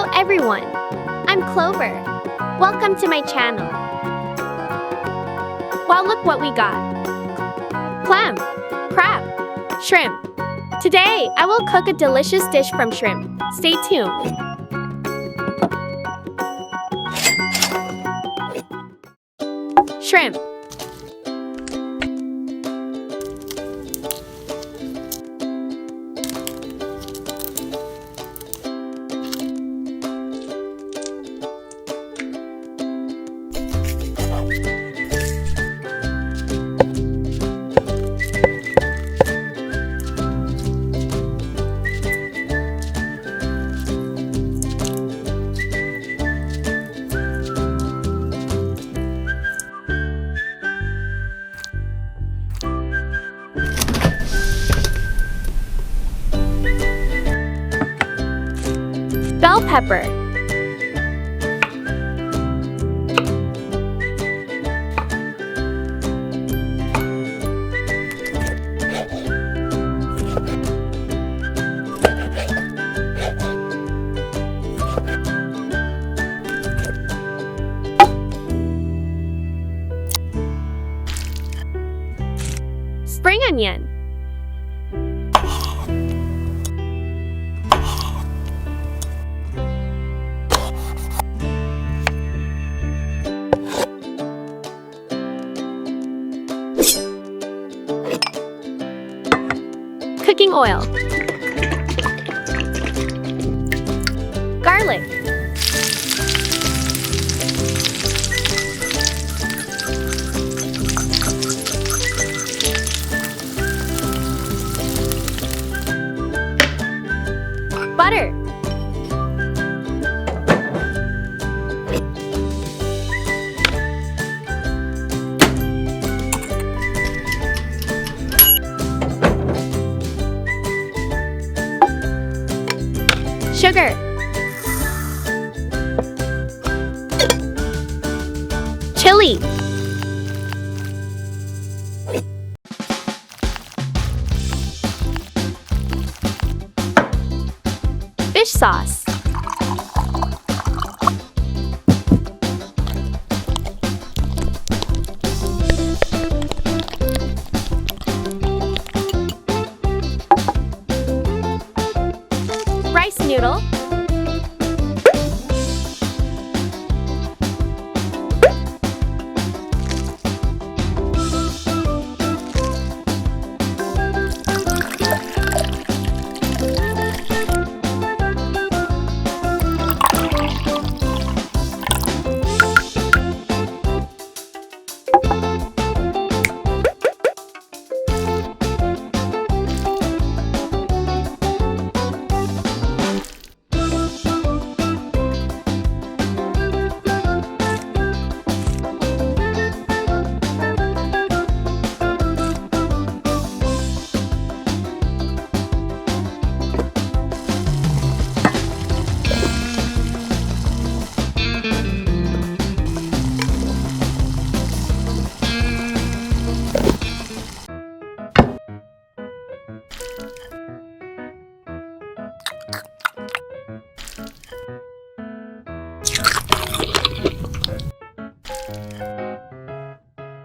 Hello everyone! I'm Clover. Welcome to my channel. Wow, look what we got. Clam, crab, shrimp. Today, I will cook a delicious dish from shrimp. Stay tuned. Shrimp. Bell pepper. Spring onion. Cooking oil. Garlic. Butter. Sugar. Chili. Fish sauce.